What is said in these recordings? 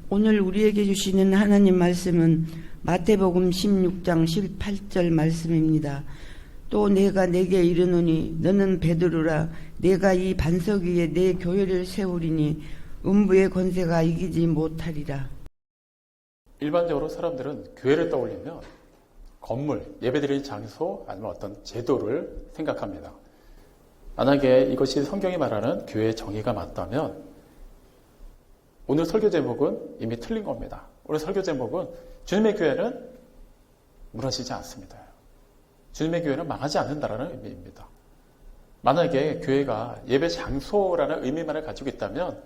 오늘 우리에게 주시는 하나님 말씀은 마태복음 16장 18절 말씀입니다. 또 내가 내게 이르노니 너는 베드로라. 내가 이 반석 위에 내 교회를 세우리니 음부의 권세가 이기지 못하리라. 일반적으로 사람들은 교회를 떠올리면 건물, 예배드릴 장소, 아니면 어떤 제도를 생각합니다. 만약에 이것이 성경이 말하는 교회의 정의가 맞다면 오늘 설교 제목은 이미 틀린 겁니다. 오늘 설교 제목은 주님의 교회는 무너지지 않습니다. 주님의 교회는 망하지 않는다라는 의미입니다. 만약에 교회가 예배 장소라는 의미만을 가지고 있다면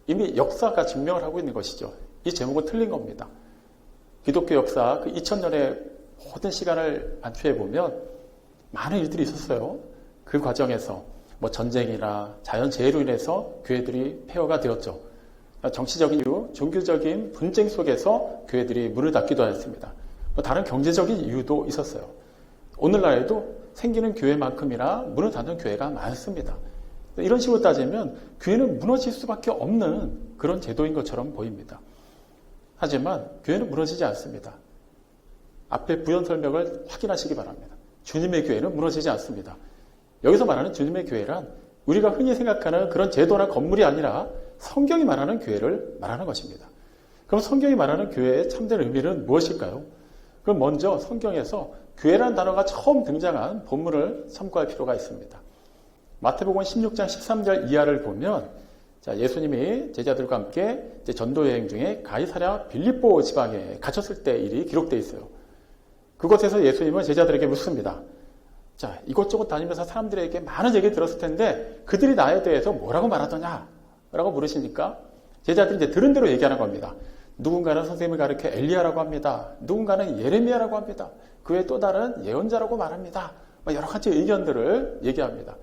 이미 역사가 증명을 하고 있는 것이죠. 이 제목은 틀린 겁니다. 기독교 역사 그 2000년의 모든 시간을 반추해 보면 많은 일들이 있었어요. 그 과정에서 전쟁이나 자연재해로 인해서 교회들이 폐허가 되었죠. 정치적인 이유, 종교적인 분쟁 속에서 교회들이 문을 닫기도 하였습니다. 다른 경제적인 이유도 있었어요. 오늘날에도 생기는 교회만큼이나 문을 닫는 교회가 많습니다. 이런 식으로 따지면 교회는 무너질 수밖에 없는 그런 제도인 것처럼 보입니다. 하지만 교회는 무너지지 않습니다. 앞에 부연 설명을 확인하시기 바랍니다. 주님의 교회는 무너지지 않습니다. 여기서 말하는 주님의 교회란 우리가 흔히 생각하는 그런 제도나 건물이 아니라 성경이 말하는 교회를 말하는 것입니다. 그럼 성경이 말하는 교회의 참된 의미는 무엇일까요? 그럼 먼저 성경에서 교회라는 단어가 처음 등장한 본문을 참고할 필요가 있습니다. 마태복음 16장 13절 이하를 보면 예수님이 제자들과 함께 전도여행 중에 가이사랴 빌립보 지방에 갇혔을 때 일이 기록되어 있어요. 그곳에서 예수님은 제자들에게 묻습니다. 이곳저곳 다니면서 사람들에게 많은 얘기 들었을 텐데 그들이 나에 대해서 뭐라고 말하더냐? 라고 물으시니까 제자들이 들은 대로 얘기하는 겁니다. 누군가는 선생님을 가리켜 엘리야라고 합니다. 누군가는 예레미야라고 합니다. 그 외에 또 다른 예언자라고 말합니다. 여러 가지 의견들을 얘기합니다.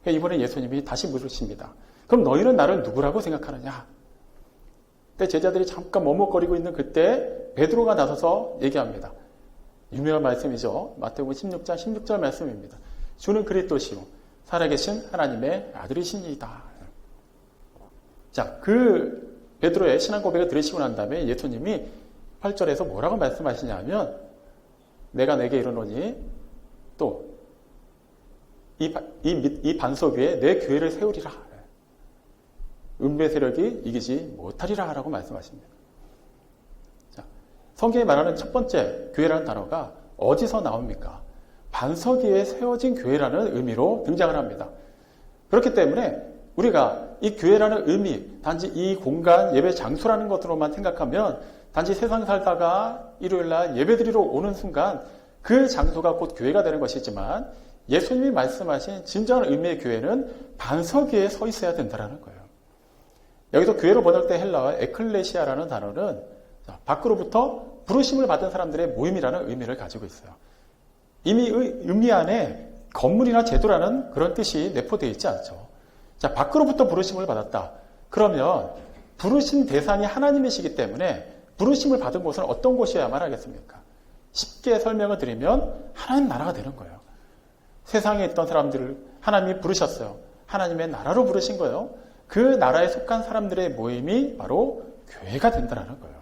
이번에 예수님이 다시 물으십니다. 그럼 너희는 나를 누구라고 생각하느냐? 그때 제자들이 잠깐 머뭇거리고 있는 그때 베드로가 나서서 얘기합니다. 유명한 말씀이죠. 마태복음 16장 16절 말씀입니다. 주는 그리스도시요 살아계신 하나님의 아들이시니이다. 그 베드로의 신앙 고백을 들으시고 난 다음에 예수님이 8절에서 뭐라고 말씀하시냐면 내가 내게 이르노니 또 이 반석 위에 내 교회를 세우리라. 음부의 세력이 이기지 못하리라 라고 말씀하십니다. 성경이 말하는 첫 번째 교회라는 단어가 어디서 나옵니까? 반석 위에 세워진 교회라는 의미로 등장을 합니다. 그렇기 때문에 우리가 이 교회라는 의미, 단지 이 공간 예배 장소라는 것으로만 생각하면 단지 세상 살다가 일요일날 예배드리러 오는 순간 그 장소가 곧 교회가 되는 것이지만 예수님이 말씀하신 진정한 의미의 교회는 반석 위에 서 있어야 된다는 거예요. 여기서 교회로 번역된 헬라어 에클레시아라는 단어는 밖으로부터 부르심을 받은 사람들의 모임이라는 의미를 가지고 있어요. 이미 의미 안에 건물이나 제도라는 그런 뜻이 내포되어 있지 않죠. 밖으로부터 부르심을 받았다. 그러면 부르신 대상이 하나님이시기 때문에 부르심을 받은 곳은 어떤 곳이어야만 하겠습니까? 쉽게 설명을 드리면 하나님 나라가 되는 거예요. 세상에 있던 사람들을 하나님이 부르셨어요. 하나님의 나라로 부르신 거예요. 그 나라에 속한 사람들의 모임이 바로 교회가 된다는 거예요.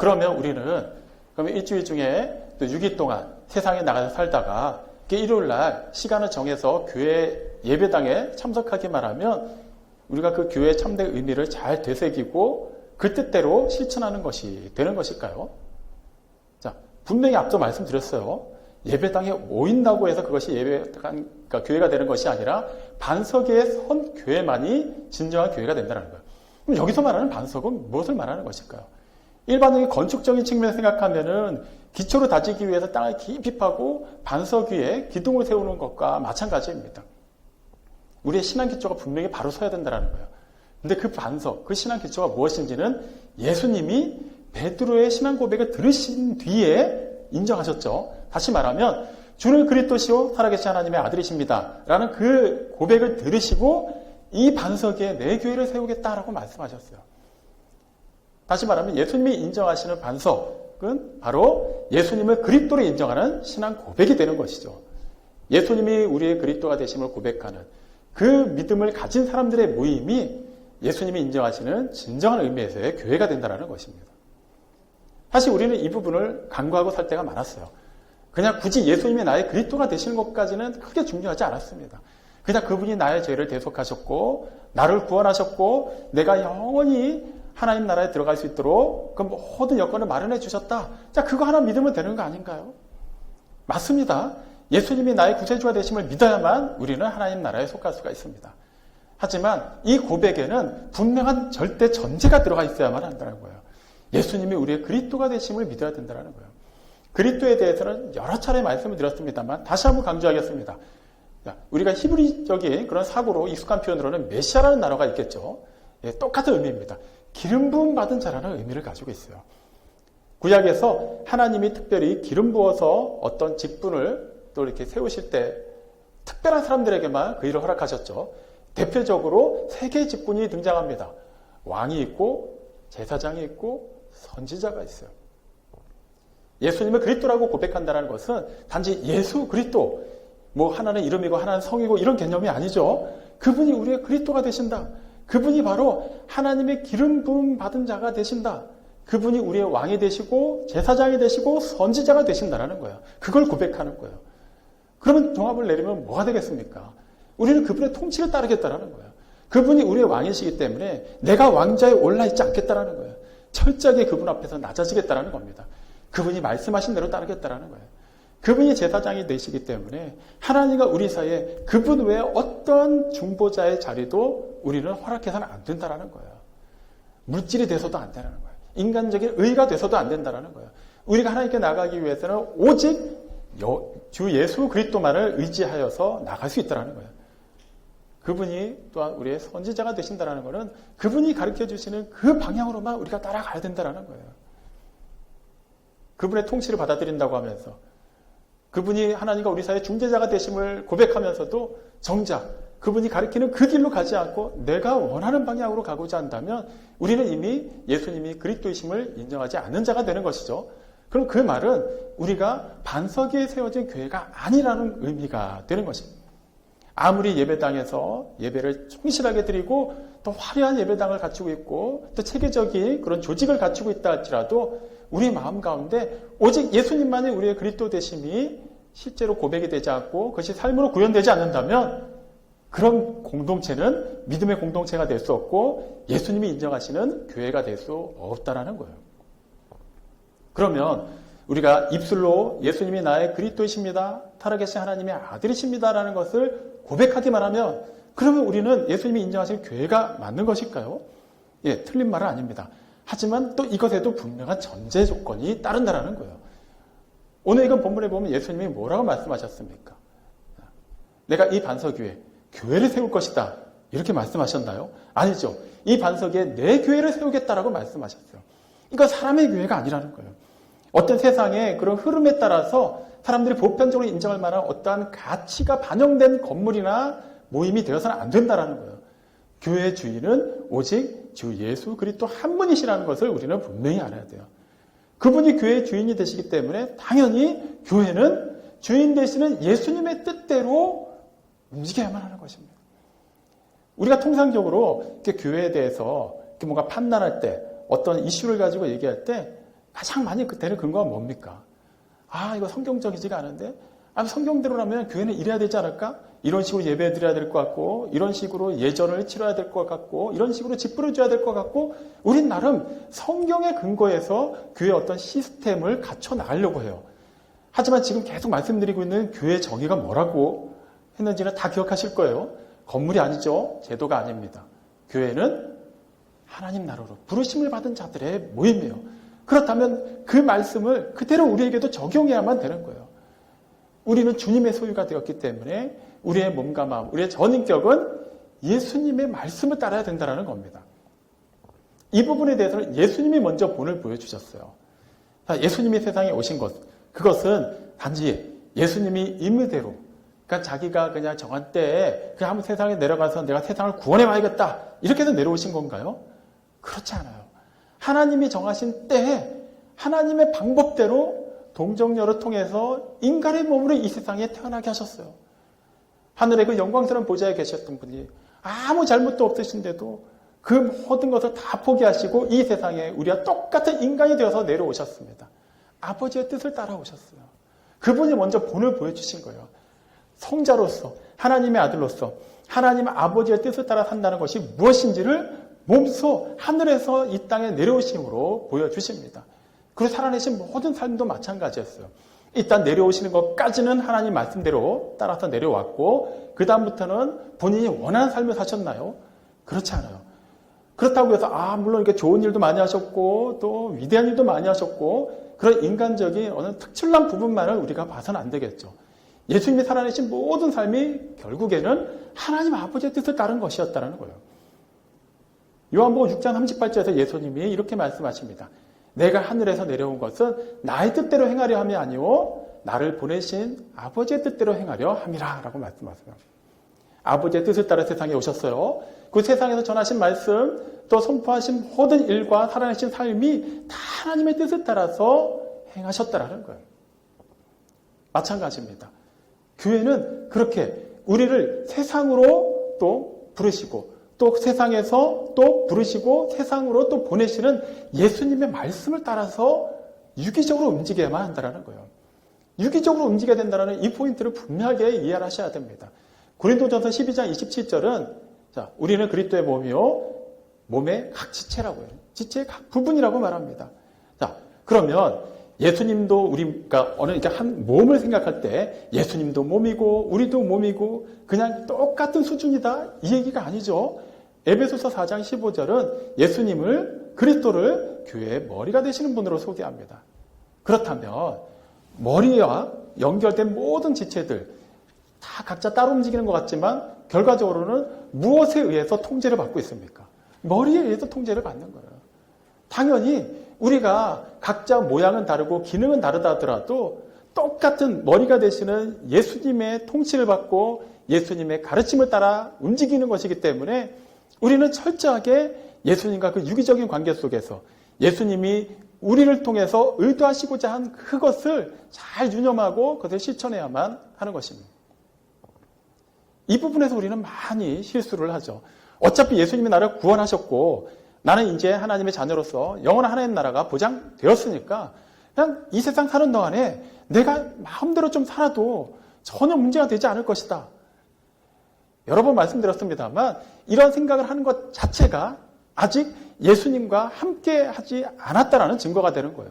그러면 우리는 일주일 중에 또 6일 동안 세상에 나가서 살다가 일요일날 시간을 정해서 교회 예배당에 참석하기만 하면 우리가 그 교회의 참된 의미를 잘 되새기고 그 뜻대로 실천하는 것이 되는 것일까요? 분명히 앞서 말씀드렸어요. 예배당에 모인다고 해서 그것이 그러니까 교회가 되는 것이 아니라 반석에 선 교회만이 진정한 교회가 된다는 거예요. 그럼 여기서 말하는 반석은 무엇을 말하는 것일까요? 일반적인 건축적인 측면에서 생각하면은 기초를 다지기 위해서 땅을 깊이 파고 반석 위에 기둥을 세우는 것과 마찬가지입니다. 우리의 신앙 기초가 분명히 바로 서야 된다는 거예요. 근데 그 반석, 그 신앙 기초가 무엇인지는 예수님이 베드로의 신앙 고백을 들으신 뒤에 인정하셨죠. 다시 말하면 주는 그리스도시요 살아계신 하나님의 아들이십니다. 라는 그 고백을 들으시고 이 반석에 내 교회를 세우겠다라고 말씀하셨어요. 다시 말하면 예수님이 인정하시는 반석은 바로 예수님을 그리스도로 인정하는 신앙 고백이 되는 것이죠. 예수님이 우리의 그리스도가 되심을 고백하는 그 믿음을 가진 사람들의 모임이 예수님이 인정하시는 진정한 의미에서의 교회가 된다는 것입니다. 사실 우리는 이 부분을 간과하고 살 때가 많았어요. 그냥 굳이 예수님이 나의 그리스도가 되시는 것까지는 크게 중요하지 않았습니다. 그냥 그분이 나의 죄를 대속하셨고 나를 구원하셨고 내가 영원히 하나님 나라에 들어갈 수 있도록 그 모든 여건을 마련해 주셨다. 자, 그거 하나 믿으면 되는 거 아닌가요? 맞습니다. 예수님이 나의 구세주가 되심을 믿어야만 우리는 하나님 나라에 속할 수가 있습니다. 하지만 이 고백에는 분명한 절대 전제가 들어가 있어야만 한다는 거예요. 예수님이 우리의 그리스도가 되심을 믿어야 된다는 거예요. 그리스도에 대해서는 여러 차례 말씀을 드렸습니다만 다시 한번 강조하겠습니다. 우리가 히브리적인 그런 사고로 익숙한 표현으로는 메시아라는 단어가 있겠죠. 예, 똑같은 의미입니다. 기름 부음 받은 자라는 의미를 가지고 있어요. 구약에서 하나님이 특별히 기름 부어서 어떤 직분을 또 이렇게 세우실 때 특별한 사람들에게만 그 일을 허락하셨죠. 대표적으로 세 개의 직분이 등장합니다. 왕이 있고 제사장이 있고 선지자가 있어요. 예수님을 그리스도라고 고백한다는 것은 단지 예수 그리스도, 뭐 하나는 이름이고 하나는 성이고 이런 개념이 아니죠. 그분이 우리의 그리스도가 되신다. 그분이 바로 하나님의 기름 부음 받은 자가 되신다. 그분이 우리의 왕이 되시고 제사장이 되시고 선지자가 되신다는 거예요. 그걸 고백하는 거예요. 그러면 종합을 내리면 뭐가 되겠습니까? 우리는 그분의 통치를 따르겠다는 거예요. 그분이 우리의 왕이시기 때문에 내가 왕자에 올라있지 않겠다는 거예요. 철저하게 그분 앞에서 낮아지겠다는 겁니다. 그분이 말씀하신 대로 따르겠다는 거예요. 그분이 제사장이 되시기 때문에 하나님과 우리 사이에 그분 외에 어떤 중보자의 자리도 우리는 허락해서는 안 된다는 거예요. 물질이 돼서도 안 되는 거예요. 인간적인 의가 돼서도 안 된다는 거예요. 우리가 하나님께 나가기 위해서는 오직 주 예수 그리스도만을 의지하여서 나갈 수 있다는 거예요. 그분이 또한 우리의 선지자가 되신다는 것은 그분이 가르쳐 주시는 그 방향으로만 우리가 따라가야 된다는 거예요. 그분의 통치를 받아들인다고 하면서 그분이 하나님과 우리 사이의 중재자가 되심을 고백하면서도 정작 그분이 가르치는 그 길로 가지 않고 내가 원하는 방향으로 가고자 한다면 우리는 이미 예수님이 그리스도이심을 인정하지 않는 자가 되는 것이죠. 그럼 그 말은 우리가 반석 위에 세워진 교회가 아니라는 의미가 되는 것입니다. 아무리 예배당에서 예배를 충실하게 드리고 또 화려한 예배당을 갖추고 있고 또 체계적인 그런 조직을 갖추고 있다 할지라도 우리 마음 가운데 오직 예수님만이 우리의 그리스도 되심이 실제로 고백이 되지 않고 그것이 삶으로 구현되지 않는다면 그런 공동체는 믿음의 공동체가 될 수 없고 예수님이 인정하시는 교회가 될 수 없다라는 거예요. 그러면 우리가 입술로 예수님이 나의 그리스도이십니다. 살아계신 하나님의 아들이십니다라는 것을 고백하기만 하면 그러면 우리는 예수님이 인정하시는 교회가 맞는 것일까요? 예, 틀린 말은 아닙니다. 하지만 또 이것에도 분명한 전제 조건이 따른다라는 거예요. 오늘 이건 본문에 보면 예수님이 뭐라고 말씀하셨습니까? 내가 이 반석 위에 교회를 세울 것이다. 이렇게 말씀하셨나요? 아니죠. 이 반석 위에 내 교회를 세우겠다라고 말씀하셨어요. 이건 사람의 교회가 아니라는 거예요. 어떤 세상의 그런 흐름에 따라서 사람들이 보편적으로 인정할 만한 어떠한 가치가 반영된 건물이나 모임이 되어서는 안 된다는 거예요. 교회의 주인은 오직 주 예수 그리스도 한 분이시라는 것을 우리는 분명히 알아야 돼요. 그분이 교회의 주인이 되시기 때문에 당연히 교회는 주인 되시는 예수님의 뜻대로 움직여야만 하는 것입니다. 우리가 통상적으로 교회에 대해서 뭔가 판단할 때 어떤 이슈를 가지고 얘기할 때 가장 많이 되는 근거가 뭡니까? 이거 성경적이지가 않은데? 성경대로라면 교회는 이래야 되지 않을까? 이런 식으로 예배 드려야 될 것 같고, 이런 식으로 예전을 치러야 될 것 같고, 이런 식으로 짓부려줘야 될 것 같고, 우린 나름 성경의 근거에서 교회의 어떤 시스템을 갖춰 나가려고 해요. 하지만 지금 계속 말씀드리고 있는 교회의 정의가 뭐라고 했는지는 다 기억하실 거예요. 건물이 아니죠. 제도가 아닙니다. 교회는 하나님 나라로 부르심을 받은 자들의 모임이에요. 그렇다면 그 말씀을 그대로 우리에게도 적용해야만 되는 거예요. 우리는 주님의 소유가 되었기 때문에 우리의 몸과 마음, 우리의 전인격은 예수님의 말씀을 따라야 된다는 겁니다. 이 부분에 대해서는 예수님이 먼저 본을 보여주셨어요. 예수님이 세상에 오신 것, 그것은 단지 예수님이 임의대로, 그러니까 자기가 그냥 정한 때에 그냥 한번 세상에 내려가서 내가 세상을 구원해 와야겠다 이렇게 해서 내려오신 건가요? 그렇지 않아요. 하나님이 정하신 때에 하나님의 방법대로 동정녀를 통해서 인간의 몸으로 이 세상에 태어나게 하셨어요. 하늘의 그 영광스러운 보좌에 계셨던 분이 아무 잘못도 없으신데도 그 모든 것을 다 포기하시고 이 세상에 우리와 똑같은 인간이 되어서 내려오셨습니다. 아버지의 뜻을 따라오셨어요. 그분이 먼저 본을 보여주신 거예요. 성자로서, 하나님의 아들로서 하나님 아버지의 뜻을 따라 산다는 것이 무엇인지를 몸소 하늘에서 이 땅에 내려오심으로 보여주십니다. 그리고 살아내신 모든 삶도 마찬가지였어요. 일단 내려오시는 것까지는 하나님 말씀대로 따라서 내려왔고 그 다음부터는 본인이 원하는 삶을 사셨나요? 그렇지 않아요. 그렇다고 해서 물론 이렇게 좋은 일도 많이 하셨고 또 위대한 일도 많이 하셨고 그런 인간적인 어느 특출난 부분만을 우리가 봐서는 안 되겠죠. 예수님이 살아내신 모든 삶이 결국에는 하나님 아버지의 뜻을 따른 것이었다는 거예요. 요한복음 6장 38절에서 예수님이 이렇게 말씀하십니다. 내가 하늘에서 내려온 것은 나의 뜻대로 행하려 함이 아니오 나를 보내신 아버지의 뜻대로 행하려 함이라 라고 말씀하세요. 아버지의 뜻을 따라 세상에 오셨어요. 그 세상에서 전하신 말씀 또 선포하신 모든 일과 살아내신 삶이 다 하나님의 뜻을 따라서 행하셨다라는 거예요. 마찬가지입니다. 교회는 그렇게 우리를 세상으로 또 부르시고 또 세상에서 또 부르시고 세상으로 또 보내시는 예수님의 말씀을 따라서 유기적으로 움직여야만 한다는 거예요. 유기적으로 움직여야 된다는 이 포인트를 분명하게 이해를 하셔야 됩니다. 고린도전서 12장 27절은 자, 우리는 그리스도의 몸이요 몸의 각 지체라고요. 지체의 각 부분이라고 말합니다. 자, 그러면 예수님도 우리가 어느 이렇게 한 몸을 생각할 때 예수님도 몸이고 우리도 몸이고 그냥 똑같은 수준이다 이 얘기가 아니죠. 에베소서 4장 15절은 예수님을 그리스도를 교회의 머리가 되시는 분으로 소개합니다. 그렇다면 머리와 연결된 모든 지체들 다 각자 따로 움직이는 것 같지만 결과적으로는 무엇에 의해서 통제를 받고 있습니까? 머리에 의해서 통제를 받는 거예요. 당연히 우리가 각자 모양은 다르고 기능은 다르다 하더라도 똑같은 머리가 되시는 예수님의 통치를 받고 예수님의 가르침을 따라 움직이는 것이기 때문에 우리는 철저하게 예수님과 그 유기적인 관계 속에서 예수님이 우리를 통해서 의도하시고자 한 그것을 잘 유념하고 그것을 실천해야만 하는 것입니다. 이 부분에서 우리는 많이 실수를 하죠. 어차피 예수님이 나를 구원하셨고 나는 이제 하나님의 자녀로서 영원한 하나님 나라가 보장되었으니까 그냥 이 세상 사는 동안에 내가 마음대로 좀 살아도 전혀 문제가 되지 않을 것이다. 여러 번 말씀드렸습니다만 이런 생각을 하는 것 자체가 아직 예수님과 함께 하지 않았다라는 증거가 되는 거예요.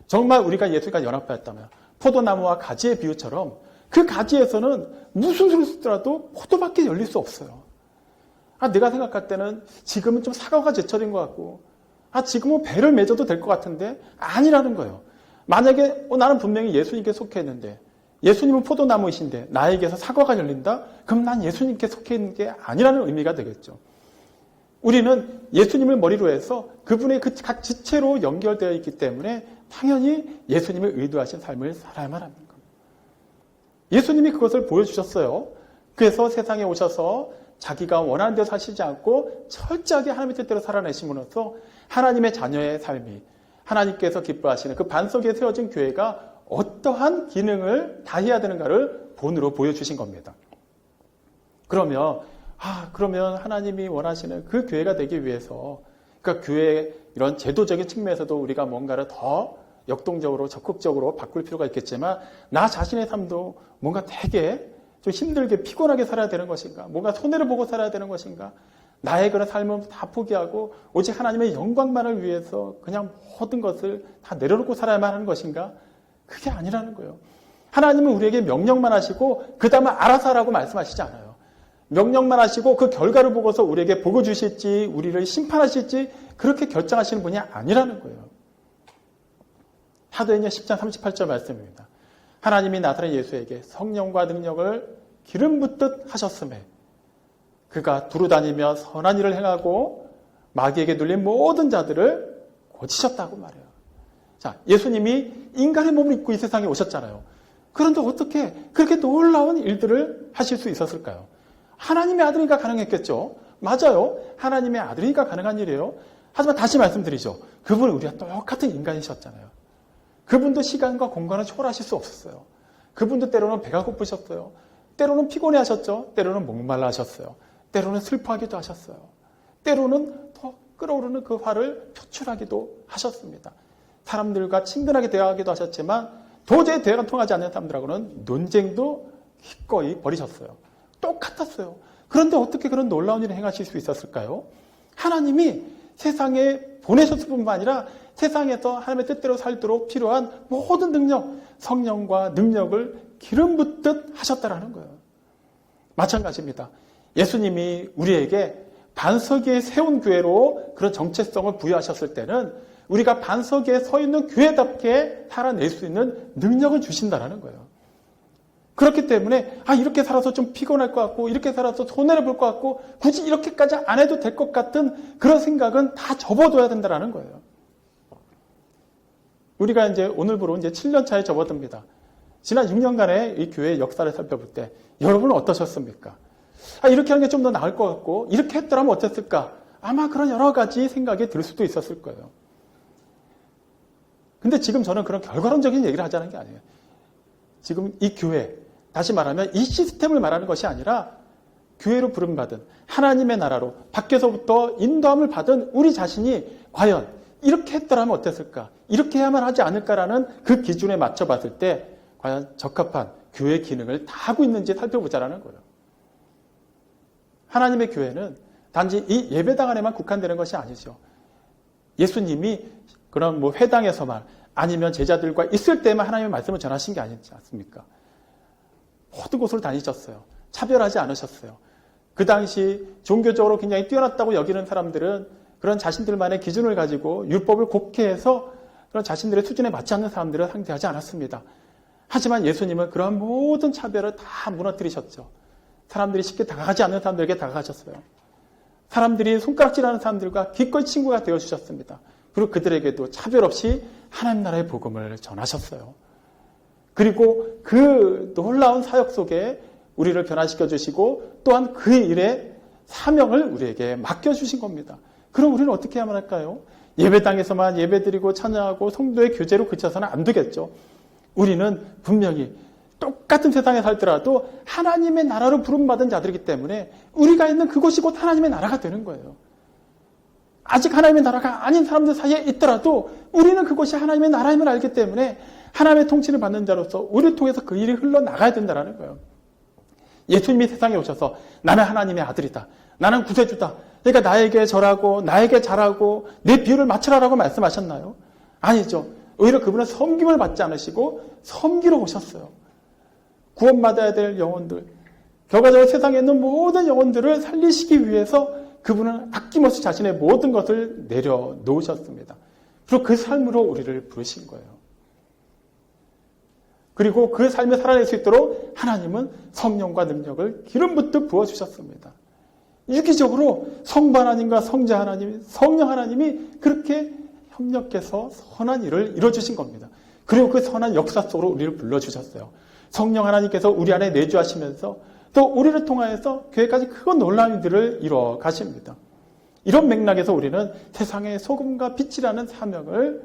정말 우리가 예수님과 연합하였다면 포도나무와 가지의 비유처럼 그 가지에서는 무슨 수를 쓰더라도 포도밖에 열릴 수 없어요. 내가 생각할 때는 지금은 좀 사과가 제철인 것 같고 지금은 배를 맺어도 될 것 같은데 아니라는 거예요. 만약에 나는 분명히 예수님께 속해 있는데 예수님은 포도나무이신데 나에게서 사과가 열린다? 그럼 난 예수님께 속해 있는 게 아니라는 의미가 되겠죠. 우리는 예수님을 머리로 해서 그분의 그 각 지체로 연결되어 있기 때문에 당연히 예수님을 의도하신 삶을 살아야만 합니다. 예수님이 그것을 보여주셨어요. 그래서 세상에 오셔서 자기가 원하는 대로 사시지 않고 철저하게 하나님의 뜻대로 살아내심으로써 하나님의 자녀의 삶이 하나님께서 기뻐하시는 그 반석에 세워진 교회가 어떠한 기능을 다해야 되는가를 본으로 보여주신 겁니다. 그러면 하나님이 원하시는 그 교회가 되기 위해서 그러니까 교회의 이런 제도적인 측면에서도 우리가 뭔가를 더 역동적으로 적극적으로 바꿀 필요가 있겠지만 나 자신의 삶도 뭔가 되게 좀 힘들게 피곤하게 살아야 되는 것인가? 뭔가 손해를 보고 살아야 되는 것인가? 나의 그런 삶은 다 포기하고 오직 하나님의 영광만을 위해서 그냥 모든 것을 다 내려놓고 살아야만 하는 것인가? 그게 아니라는 거예요. 하나님은 우리에게 명령만 하시고 그 다음에 알아서 하라고 말씀하시지 않아요. 명령만 하시고 그 결과를 보고서 우리에게 복을 주실지 우리를 심판하실지 그렇게 결정하시는 분이 아니라는 거예요. 사도행전 10장 38절 말씀입니다. 하나님이 나사렛 예수에게 성령과 능력을 기름 붓듯 하셨음에 그가 두루다니며 선한 일을 행하고 마귀에게 눌린 모든 자들을 고치셨다고 말해요. 자, 예수님이 인간의 몸을 입고 이 세상에 오셨잖아요. 그런데 어떻게 그렇게 놀라운 일들을 하실 수 있었을까요? 하나님의 아들이니까 가능했겠죠. 맞아요. 하나님의 아들이니까 가능한 일이에요. 하지만 다시 말씀드리죠. 그분은 우리와 똑같은 인간이셨잖아요. 그분도 시간과 공간을 초월하실 수 없었어요. 그분도 때로는 배가 고프셨어요. 때로는 피곤해 하셨죠. 때로는 목말라 하셨어요. 때로는 슬퍼하기도 하셨어요. 때로는 더 끓어오르는 그 화를 표출하기도 하셨습니다. 사람들과 친근하게 대화하기도 하셨지만 도저히 대화가 통하지 않는 사람들하고는 논쟁도 기꺼이 벌이셨어요. 똑같았어요. 그런데 어떻게 그런 놀라운 일을 행하실 수 있었을까요? 하나님이 세상에 보내셨을 뿐만 아니라 세상에서 하나님의 뜻대로 살도록 필요한 모든 능력, 성령과 능력을 기름 붓듯 하셨다라는 거예요. 마찬가지입니다. 예수님이 우리에게 반석 위에 세운 교회로 그런 정체성을 부여하셨을 때는 우리가 반석 위에 서 있는 교회답게 살아낼 수 있는 능력을 주신다라는 거예요. 그렇기 때문에 이렇게 살아서 좀 피곤할 것 같고 이렇게 살아서 손해를 볼 것 같고 굳이 이렇게까지 안 해도 될 것 같은 그런 생각은 다 접어둬야 된다라는 거예요. 우리가 이제 오늘부로 이제 7년 차에 접어듭니다. 지난 6년간의 이 교회의 역사를 살펴볼 때 여러분은 어떠셨습니까? 이렇게 하는 게 좀 더 나을 것 같고 이렇게 했더라면 어땠을까? 아마 그런 여러 가지 생각이 들 수도 있었을 거예요. 근데 지금 저는 그런 결과론적인 얘기를 하자는 게 아니에요. 지금 이 교회, 다시 말하면 이 시스템을 말하는 것이 아니라 교회로 부름받은 하나님의 나라로 밖에서부터 인도함을 받은 우리 자신이 과연 이렇게 했더라면 어땠을까? 이렇게 해야만 하지 않을까라는 그 기준에 맞춰봤을 때 과연 적합한 교회 기능을 다 하고 있는지 살펴보자라는 거예요. 하나님의 교회는 단지 이 예배당 안에만 국한되는 것이 아니죠. 예수님이 그런 회당에서만 아니면 제자들과 있을 때만 하나님의 말씀을 전하신 게 아니지 않습니까? 모든 곳을 다니셨어요. 차별하지 않으셨어요. 그 당시 종교적으로 굉장히 뛰어났다고 여기는 사람들은 그런 자신들만의 기준을 가지고 율법을 곡해해서 그런 자신들의 수준에 맞지 않는 사람들을 상대하지 않았습니다. 하지만 예수님은 그러한 모든 차별을 다 무너뜨리셨죠. 사람들이 쉽게 다가가지 않는 사람들에게 다가가셨어요. 사람들이 손가락질하는 사람들과 기꺼이 친구가 되어주셨습니다. 그리고 그들에게도 차별 없이 하나님 나라의 복음을 전하셨어요. 그리고 그 놀라운 사역 속에 우리를 변화시켜 주시고 또한 그 일에 사명을 우리에게 맡겨주신 겁니다. 그럼 우리는 어떻게 해야만 할까요? 예배당에서만 예배드리고 찬양하고 성도의 교제로 그쳐서는 안 되겠죠. 우리는 분명히 똑같은 세상에 살더라도 하나님의 나라로 부름받은 자들이기 때문에 우리가 있는 그곳이 곧 하나님의 나라가 되는 거예요. 아직 하나님의 나라가 아닌 사람들 사이에 있더라도 우리는 그것이 하나님의 나라임을 알기 때문에 하나님의 통치를 받는 자로서 우리를 통해서 그 일이 흘러나가야 된다는 거예요. 예수님이 세상에 오셔서 나는 하나님의 아들이다. 나는 구세주다. 그러니까 나에게 절하고 나에게 잘하고 내 비유를 맞추라라고 말씀하셨나요? 아니죠. 오히려 그분은 섬김을 받지 않으시고 섬기러 오셨어요. 구원받아야 될 영혼들, 결과적으로 세상에 있는 모든 영혼들을 살리시기 위해서 그분은 아낌없이 자신의 모든 것을 내려놓으셨습니다. 그리고 그 삶으로 우리를 부르신 거예요. 그리고 그 삶을 살아낼 수 있도록 하나님은 성령과 능력을 기름 붓듯 부어주셨습니다. 유기적으로 성부 하나님과 성자 하나님, 성령 하나님이 그렇게 협력해서 선한 일을 이루어주신 겁니다. 그리고 그 선한 역사 속으로 우리를 불러주셨어요. 성령 하나님께서 우리 안에 내주하시면서 또 우리를 통하여서 교회까지 큰 놀라운 일들을 이루어 가십니다. 이런 맥락에서 우리는 세상의 소금과 빛이라는 사명을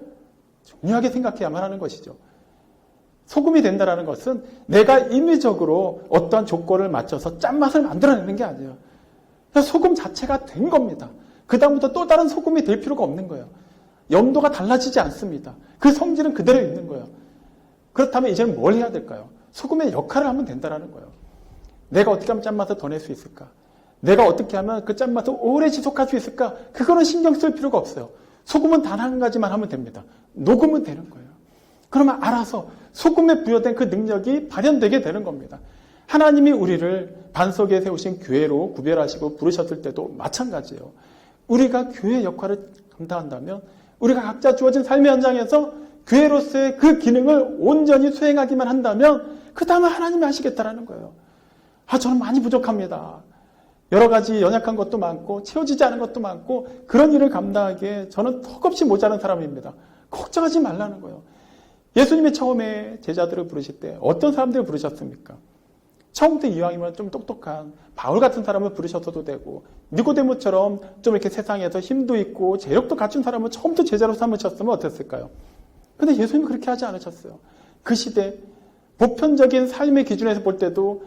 중요하게 생각해야만 하는 것이죠. 소금이 된다는 것은 내가 임의적으로 어떠한 조건을 맞춰서 짠맛을 만들어내는 게 아니에요. 소금 자체가 된 겁니다. 그 다음부터 또 다른 소금이 될 필요가 없는 거예요. 염도가 달라지지 않습니다. 그 성질은 그대로 있는 거예요. 그렇다면 이제는 뭘 해야 될까요? 소금의 역할을 하면 된다는 거예요. 내가 어떻게 하면 짠맛을 더 낼 수 있을까? 내가 어떻게 하면 그 짠맛을 오래 지속할 수 있을까? 그거는 신경 쓸 필요가 없어요. 소금은 단 한 가지만 하면 됩니다. 녹으면 되는 거예요. 그러면 알아서 소금에 부여된 그 능력이 발현되게 되는 겁니다. 하나님이 우리를 반석에 세우신 교회로 구별하시고 부르셨을 때도 마찬가지예요. 우리가 교회의 역할을 감당한다면 우리가 각자 주어진 삶의 현장에서 교회로서의 그 기능을 온전히 수행하기만 한다면 그 다음에 하나님이 하시겠다라는 거예요. 저는 많이 부족합니다. 여러 가지 연약한 것도 많고 채워지지 않은 것도 많고 그런 일을 감당하기에 저는 턱없이 모자란 사람입니다. 걱정하지 말라는 거예요. 예수님이 처음에 제자들을 부르실 때 어떤 사람들을 부르셨습니까? 처음부터 이왕이면 좀 똑똑한 바울 같은 사람을 부르셔도 되고 니고데모처럼 좀 이렇게 세상에서 힘도 있고 재력도 갖춘 사람을 처음부터 제자로 삼으셨으면 어땠을까요? 근데 예수님은 그렇게 하지 않으셨어요. 그 시대 보편적인 삶의 기준에서 볼 때도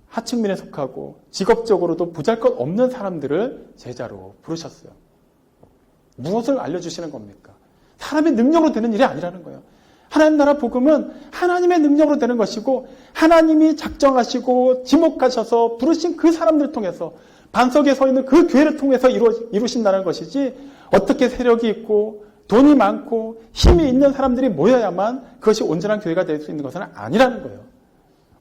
하층민에 속하고 직업적으로도 보잘것없는 사람들을 제자로 부르셨어요. 무엇을 알려주시는 겁니까? 사람의 능력으로 되는 일이 아니라는 거예요. 하나님 나라 복음은 하나님의 능력으로 되는 것이고 하나님이 작정하시고 지목하셔서 부르신 그 사람들을 통해서 반석에 서 있는 그 교회를 통해서 이루신다는 것이지 어떻게 세력이 있고 돈이 많고 힘이 있는 사람들이 모여야만 그것이 온전한 교회가 될 수 있는 것은 아니라는 거예요.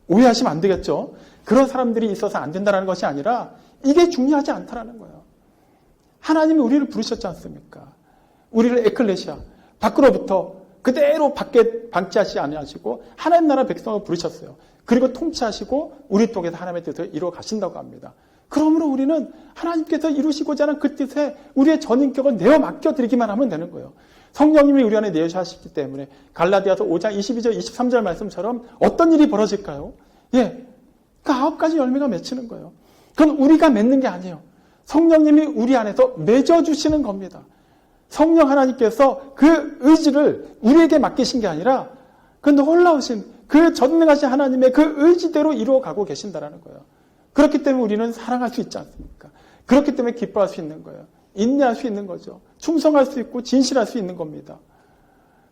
오해하시면 안 되겠죠. 그런 사람들이 있어서 안 된다는 것이 아니라 이게 중요하지 않다라는 거예요. 하나님이 우리를 부르셨지 않습니까? 우리를 에클레시아, 밖으로부터 그대로 밖에 방치하시지 아니하시고 하나님 나라 백성을 부르셨어요. 그리고 통치하시고 우리 통해서 하나님의 뜻을 이루어 가신다고 합니다. 그러므로 우리는 하나님께서 이루시고자 하는 그 뜻에 우리의 전인격을 내어 맡겨드리기만 하면 되는 거예요. 성령님이 우리 안에 내주셨기 때문에 갈라디아서 5장 22절 23절 말씀처럼 어떤 일이 벌어질까요? 예, 그 9가지 열매가 맺히는 거예요. 그건 우리가 맺는 게 아니에요. 성령님이 우리 안에서 맺어주시는 겁니다. 성령 하나님께서 그 의지를 우리에게 맡기신 게 아니라 그 놀라우신 그 전능하신 하나님의 그 의지대로 이루어가고 계신다라는 거예요. 그렇기 때문에 우리는 사랑할 수 있지 않습니까? 그렇기 때문에 기뻐할 수 있는 거예요. 인내할 수 있는 거죠. 충성할 수 있고 진실할 수 있는 겁니다.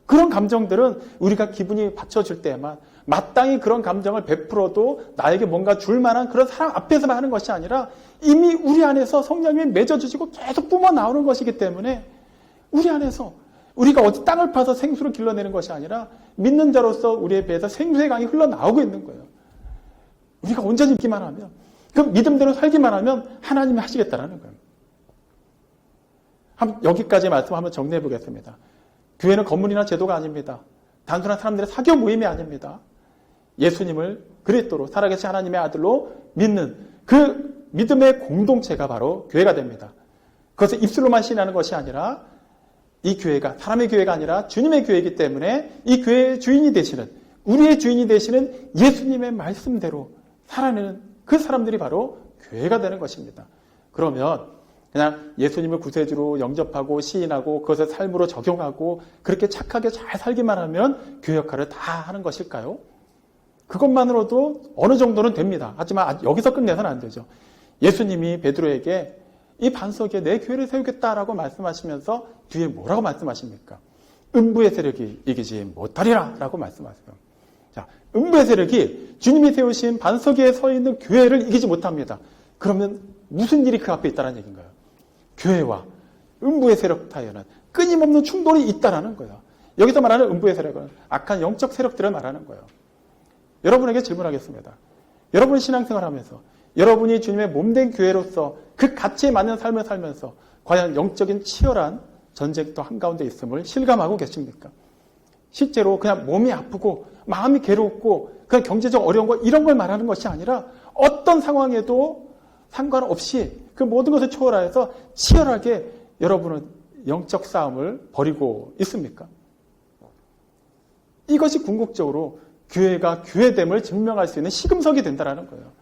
그런 감정들은 우리가 기분이 받쳐줄 때만 마땅히 그런 감정을 베풀어도 나에게 뭔가 줄 만한 그런 사람 앞에서만 하는 것이 아니라 이미 우리 안에서 성령님이 맺어주시고 계속 뿜어 나오는 것이기 때문에 우리 안에서 우리가 어디 땅을 파서 생수를 길러내는 것이 아니라 믿는 자로서 우리의 배에서 생수의 강이 흘러나오고 있는 거예요. 우리가 온전히 믿기만 하면 그 믿음대로 살기만 하면 하나님이 하시겠다라는 거예요. 여기까지 말씀 한번 정리해 보겠습니다. 교회는 건물이나 제도가 아닙니다. 단순한 사람들의 사교 모임이 아닙니다. 예수님을 그리스도로 살아계신 하나님의 아들로 믿는 그 믿음의 공동체가 바로 교회가 됩니다. 그것을 입술로만 신하는 것이 아니라 이 교회가 사람의 교회가 아니라 주님의 교회이기 때문에 이 교회의 주인이 되시는 우리의 주인이 되시는 예수님의 말씀대로 살아내는 그 사람들이 바로 교회가 되는 것입니다. 그러면 그냥 예수님을 구세주로 영접하고 시인하고 그것을 삶으로 적용하고 그렇게 착하게 잘 살기만 하면 교회 역할을 다 하는 것일까요? 그것만으로도 어느 정도는 됩니다. 하지만 여기서 끝내서는 안 되죠. 예수님이 베드로에게 이 반석 위에 내 교회를 세우겠다라고 말씀하시면서 뒤에 뭐라고 말씀하십니까? 음부의 세력이 이기지 못하리라 라고 말씀하세요. 자, 음부의 세력이 주님이 세우신 반석 위에 서 있는 교회를 이기지 못합니다. 그러면 무슨 일이 그 앞에 있다는 얘기인가요? 교회와 음부의 세력 사이에는 끊임없는 충돌이 있다라는 거예요. 여기서 말하는 음부의 세력은 악한 영적 세력들을 말하는 거예요. 여러분에게 질문하겠습니다. 여러분 신앙생활하면서 여러분이 주님의 몸된 교회로서 그 가치에 맞는 삶을 살면서 과연 영적인 치열한 전쟁터 한가운데 있음을 실감하고 계십니까? 실제로 그냥 몸이 아프고 마음이 괴롭고 그냥 경제적 어려운 거 이런 걸 말하는 것이 아니라 어떤 상황에도 상관없이 그 모든 것을 초월하여서 치열하게 여러분은 영적 싸움을 벌이고 있습니까? 이것이 궁극적으로 교회가 교회됨을 증명할 수 있는 시금석이 된다는 거예요.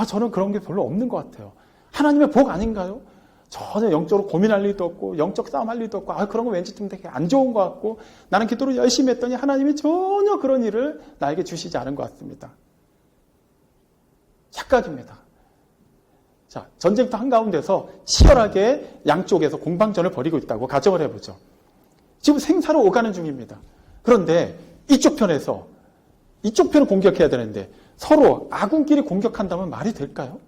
저는 그런 게 별로 없는 것 같아요. 하나님의 복 아닌가요? 전혀 영적으로 고민할 일도 없고 영적 싸움할 일도 없고 그런 거 왠지 좀 되게 안 좋은 것 같고 나는 기도를 열심히 했더니 하나님이 전혀 그런 일을 나에게 주시지 않은 것 같습니다. 착각입니다. 자, 전쟁터 한가운데서 치열하게 양쪽에서 공방전을 벌이고 있다고 가정을 해보죠. 지금 생사로 오가는 중입니다. 그런데 이쪽 편에서 이쪽 편을 공격해야 되는데 서로 아군끼리 공격한다면 말이 될까요?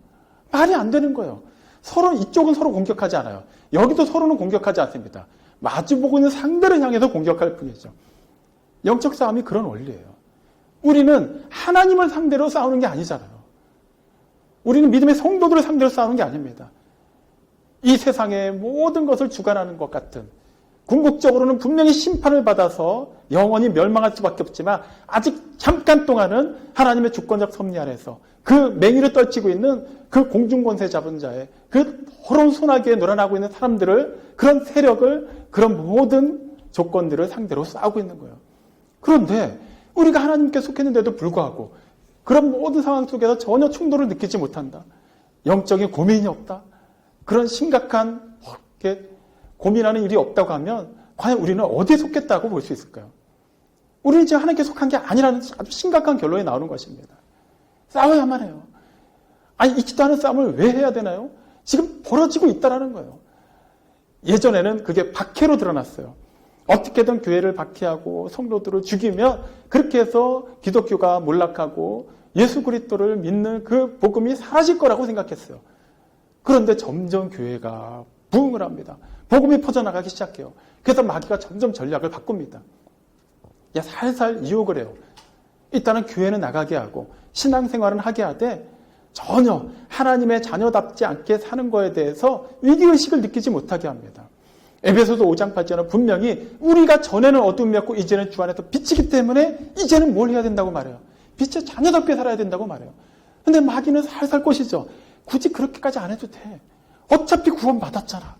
말이 안 되는 거예요. 서로 이쪽은 서로 공격하지 않아요. 여기도 서로는 공격하지 않습니다. 마주보고 있는 상대를 향해서 공격할 뿐이죠. 영적 싸움이 그런 원리예요. 우리는 하나님을 상대로 싸우는 게 아니잖아요. 우리는 믿음의 성도들을 상대로 싸우는 게 아닙니다. 이 세상의 모든 것을 주관하는 것 같은 궁극적으로는 분명히 심판을 받아서 영원히 멸망할 수밖에 없지만 아직 잠깐 동안은 하나님의 주권적 섭리 안에서 그 맹위를 떨치고 있는 그 공중권세 잡은 자의 그 호롱 소나기에 놀아나고 있는 사람들을 그런 세력을 그런 모든 조건들을 상대로 싸우고 있는 거예요. 그런데 우리가 하나님께 속했는데도 불구하고 그런 모든 상황 속에서 전혀 충돌을 느끼지 못한다. 영적인 고민이 없다. 그런 심각한 고민하는 일이 없다고 하면 과연 우리는 어디에 속했다고 볼 수 있을까요? 우리는 지금 하나님께 속한 게 아니라는 아주 심각한 결론이 나오는 것입니다. 싸워야만 해요. 아니, 있지도 않은 싸움을 왜 해야 되나요? 지금 벌어지고 있다라는 거예요. 예전에는 그게 박해로 드러났어요. 어떻게든 교회를 박해하고 성도들을 죽이며 그렇게 해서 기독교가 몰락하고 예수 그리스도를 믿는 그 복음이 사라질 거라고 생각했어요. 그런데 점점 교회가 부흥을 합니다. 복음이 퍼져나가기 시작해요. 그래서 마귀가 점점 전략을 바꿉니다. 살살 유혹을 해요. 일단은 교회는 나가게 하고 신앙생활은 하게 하되 전혀 하나님의 자녀답지 않게 사는 거에 대해서 위기의식을 느끼지 못하게 합니다. 에베소서 5장 8절은 분명히 우리가 전에는 어둠이었고 이제는 주 안에서 빛이기 때문에 이제는 뭘 해야 된다고 말해요. 빛의 자녀답게 살아야 된다고 말해요. 근데 마귀는 살살 꼬시죠. 굳이 그렇게까지 안 해도 돼. 어차피 구원받았잖아.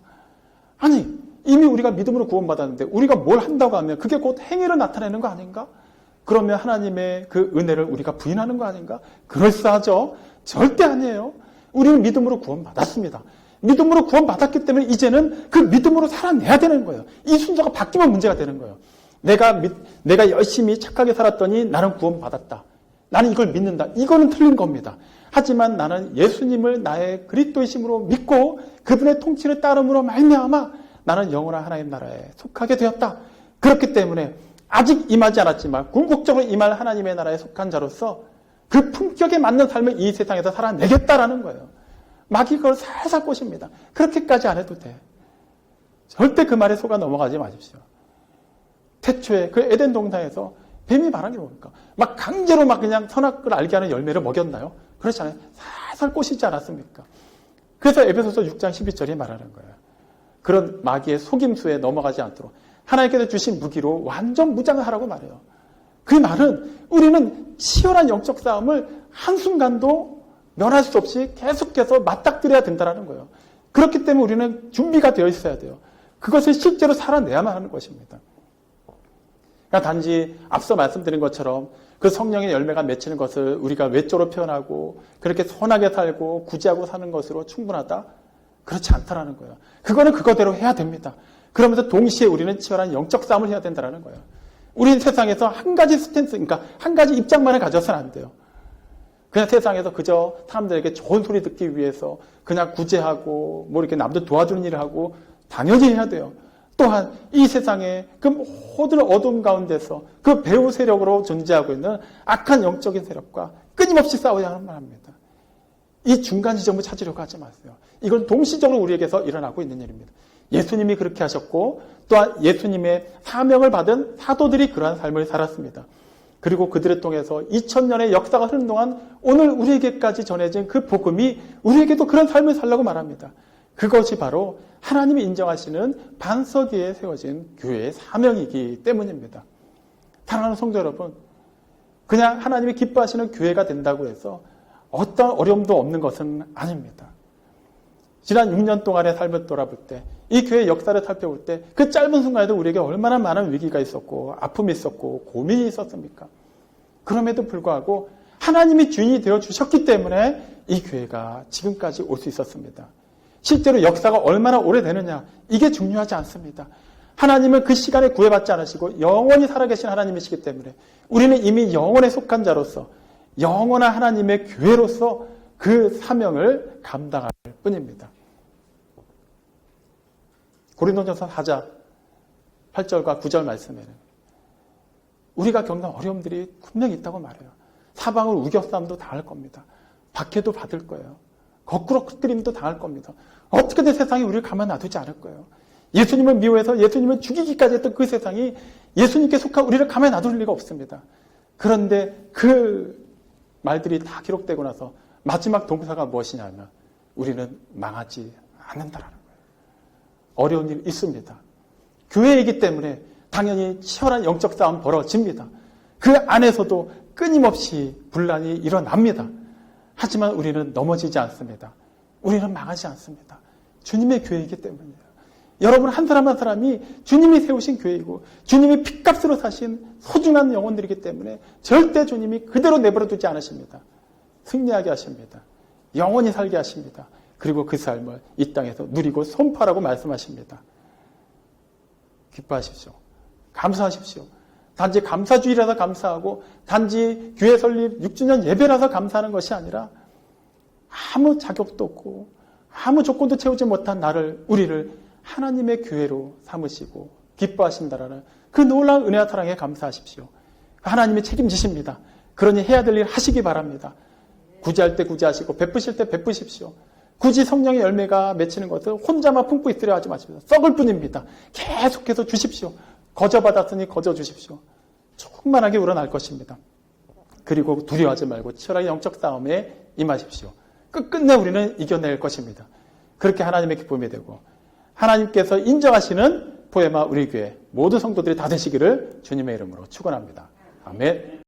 아니, 이미 우리가 믿음으로 구원받았는데 우리가 뭘 한다고 하면 그게 곧 행위로 나타내는 거 아닌가? 그러면 하나님의 그 은혜를 우리가 부인하는 거 아닌가? 그럴싸하죠? 절대 아니에요. 우리는 믿음으로 구원받았습니다. 믿음으로 구원받았기 때문에 이제는 그 믿음으로 살아내야 되는 거예요. 이 순서가 바뀌면 문제가 되는 거예요. 내가 열심히 착하게 살았더니 나는 구원받았다. 나는 이걸 믿는다. 이거는 틀린 겁니다. 하지만 나는 예수님을 나의 그리스도의 힘으로 믿고 그분의 통치를 따름으로 말미암아 나는 영원한 하나님 나라에 속하게 되었다. 그렇기 때문에 아직 임하지 않았지만 궁극적으로 임할 하나님의 나라에 속한 자로서 그 품격에 맞는 삶을 이 세상에서 살아내겠다라는 거예요. 마귀가 그걸 살살 꼬십니다. 그렇게까지 안 해도 돼. 절대 그 말에 속아 넘어가지 마십시오. 태초에 그 에덴 동산에서 뱀이 말한 게 뭡니까? 막 강제로 막 그냥 선악을 알게 하는 열매를 먹였나요? 그렇지 않아요. 살살 꼬시지 않았습니까? 그래서 에베소서 6장 12절이 말하는 거예요. 그런 마귀의 속임수에 넘어가지 않도록 하나님께서 주신 무기로 완전 무장을 하라고 말해요. 그 말은 우리는 치열한 영적 싸움을 한순간도 면할 수 없이 계속해서 맞닥뜨려야 된다는 거예요. 그렇기 때문에 우리는 준비가 되어 있어야 돼요. 그것을 실제로 살아내야만 하는 것입니다. 그러니까 단지 앞서 말씀드린 것처럼 그 성령의 열매가 맺히는 것을 우리가 외적으로 표현하고 그렇게 선하게 살고 구제하고 사는 것으로 충분하다? 그렇지 않다라는 거예요. 그거는 그거대로 해야 됩니다. 그러면서 동시에 우리는 치열한 영적 싸움을 해야 된다는 거예요. 우리는 세상에서 한 가지 스탠스, 그러니까 한 가지 입장만을 가져서는 안 돼요. 그냥 세상에서 그저 사람들에게 좋은 소리 듣기 위해서 그냥 구제하고 뭐 이렇게 남들 도와주는 일을 하고 당연히 해야 돼요. 또한 이 세상에 그 모든 어둠 가운데서 그 배후 세력으로 존재하고 있는 악한 영적인 세력과 끊임없이 싸워야 하는 말입니다. 이 중간 지점을 찾으려고 하지 마세요. 이건 동시적으로 우리에게서 일어나고 있는 일입니다. 예수님이 그렇게 하셨고 또한 예수님의 사명을 받은 사도들이 그러한 삶을 살았습니다. 그리고 그들을 통해서 2000년의 역사가 흐른 동안 오늘 우리에게까지 전해진 그 복음이 우리에게도 그런 삶을 살라고 말합니다. 그것이 바로 하나님이 인정하시는 반석 위에 세워진 교회의 사명이기 때문입니다. 사랑하는 성도 여러분, 그냥 하나님이 기뻐하시는 교회가 된다고 해서 어떤 어려움도 없는 것은 아닙니다. 지난 6년 동안의 삶을 돌아볼 때, 이 교회의 역사를 살펴볼 때 그 짧은 순간에도 우리에게 얼마나 많은 위기가 있었고 아픔이 있었고 고민이 있었습니까? 그럼에도 불구하고 하나님이 주인이 되어주셨기 때문에 이 교회가 지금까지 올 수 있었습니다. 실제로 역사가 얼마나 오래되느냐 이게 중요하지 않습니다. 하나님은 그 시간에 구애받지 않으시고 영원히 살아계신 하나님이시기 때문에 우리는 이미 영원에 속한 자로서 영원한 하나님의 교회로서 그 사명을 감당할 뿐입니다. 고린도전서 4장 8절과 9절 말씀에는 우리가 겪는 어려움들이 분명히 있다고 말해요. 사방을 우겨싸움도 당할 겁니다. 박해도 받을 거예요. 거꾸로 끄트림도 당할 겁니다. 어떻게든 세상이 우리를 가만 놔두지 않을 거예요. 예수님을 미워해서 예수님을 죽이기까지 했던 그 세상이 예수님께 속한 우리를 가만히 놔둘 리가 없습니다. 그런데 그 말들이 다 기록되고 나서 마지막 동사가 무엇이냐면 우리는 망하지 않는다라는 거예요. 어려운 일 있습니다. 교회이기 때문에 당연히 치열한 영적 싸움 벌어집니다. 그 안에서도 끊임없이 분란이 일어납니다. 하지만 우리는 넘어지지 않습니다. 우리는 망하지 않습니다. 주님의 교회이기 때문이에요. 여러분 한 사람 한 사람이 주님이 세우신 교회이고 주님이 핏값으로 사신 소중한 영혼들이기 때문에 절대 주님이 그대로 내버려 두지 않으십니다. 승리하게 하십니다. 영원히 살게 하십니다. 그리고 그 삶을 이 땅에서 누리고 선포하라고 말씀하십니다. 기뻐하십시오. 감사하십시오. 단지 감사주의라서 감사하고 단지 교회 설립 6주년 예배라서 감사하는 것이 아니라 아무 자격도 없고 아무 조건도 채우지 못한 우리를 하나님의 교회로 삼으시고 기뻐하신다라는 그 놀라운 은혜와 사랑에 감사하십시오. 하나님이 책임지십니다. 그러니 해야 될 일 하시기 바랍니다. 구제할 때 구제하시고 베푸실 때 베푸십시오. 굳이 성령의 열매가 맺히는 것을 혼자만 품고 있으려 하지 마십시오. 썩을 뿐입니다. 계속해서 주십시오. 거저 받았으니 거저 주십시오. 충만하게 우러날 것입니다. 그리고 두려워하지 말고 치열하게 영적 싸움에 임하십시오. 끝끝내 우리는 이겨낼 것입니다. 그렇게 하나님의 기쁨이 되고 하나님께서 인정하시는 포에마 우리 교회 모두 성도들이 다 되시기를 주님의 이름으로 축원합니다. 아멘.